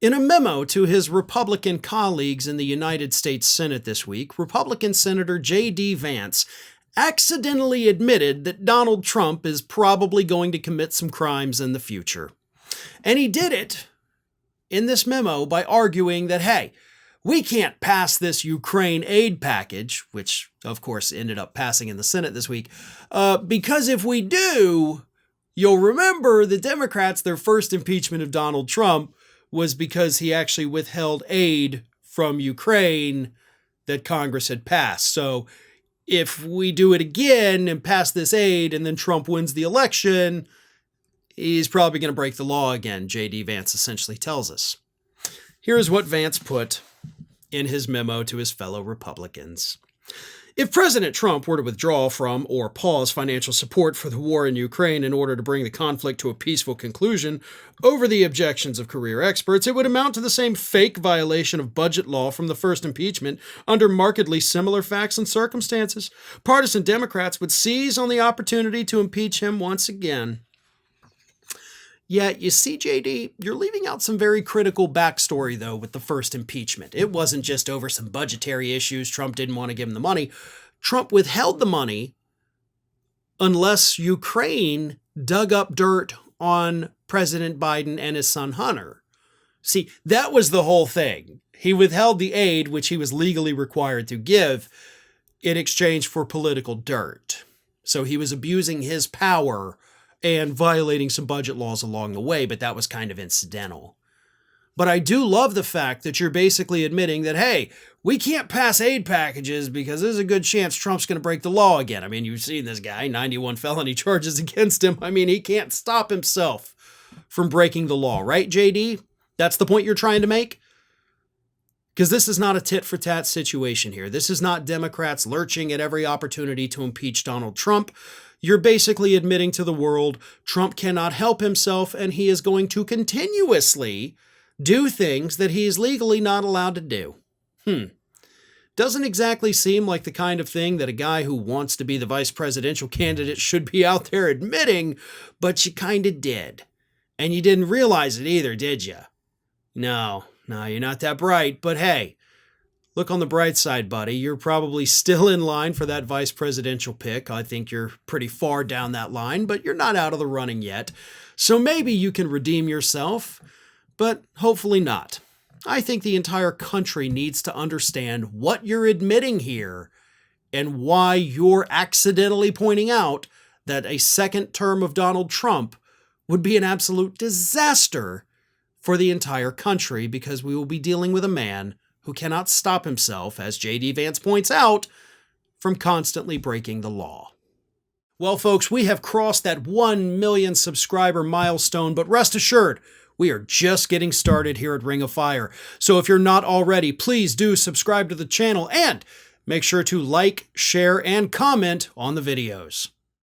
In a memo to his Republican colleagues in the United States Senate this week, Republican Senator J.D. Vance accidentally admitted that Donald Trump is probably going to commit some crimes in the future. And he did it in this memo by arguing that, hey, we can't pass this Ukraine aid package, which of course ended up passing in the Senate this week, because if we do, you'll remember the Democrats, their first impeachment of Donald Trump was because he actually withheld aid from Ukraine that Congress had passed. So if we do it again and pass this aid and then Trump wins the election, he's probably going to break the law again, J.D. Vance essentially tells us. Here's what Vance put in his memo to his fellow Republicans. If President Trump were to withdraw from or pause financial support for the war in Ukraine in order to bring the conflict to a peaceful conclusion over the objections of career experts, it would amount to the same fake violation of budget law from the first impeachment under markedly similar facts and circumstances. Partisan Democrats would seize on the opportunity to impeach him once again. Yeah, you see, JD, you're leaving out some very critical backstory, though, with the first impeachment. It wasn't just over some budgetary issues. Trump didn't want to give him the money. Trump withheld the money unless Ukraine dug up dirt on President Biden and his son Hunter. See, that was the whole thing. He withheld the aid, which he was legally required to give, in exchange for political dirt. So he was abusing his power and violating some budget laws along the way, but that was kind of incidental. But I do love the fact that you're basically admitting that, hey, we can't pass aid packages because there's a good chance Trump's going to break the law again. I mean, you've seen this guy, 91 felony charges against him. I mean, he can't stop himself from breaking the law, right, JD? That's the point you're trying to make? Because this is not a tit-for-tat situation here. This is not Democrats lurching at every opportunity to impeach Donald Trump. You're basically admitting to the world Trump cannot help himself and he is going to continuously do things that he is legally not allowed to do. Doesn't exactly seem like the kind of thing that a guy who wants to be the vice presidential candidate should be out there admitting, but you kind of did. And you didn't realize it either, did you? No, you're not that bright, but hey, look on the bright side, buddy. You're probably still in line for that vice presidential pick. I think you're pretty far down that line, but you're not out of the running yet. So maybe you can redeem yourself, but hopefully not. I think the entire country needs to understand what you're admitting here and why you're accidentally pointing out that a second term of Donald Trump would be an absolute disaster for the entire country, because we will be dealing with a man who cannot stop himself, as J.D. Vance points out, from constantly breaking the law. Well, folks, we have crossed that 1 million subscriber milestone, but rest assured, we are just getting started here at Ring of Fire. So if you're not already, please do subscribe to the channel and make sure to like, share, and comment on the videos.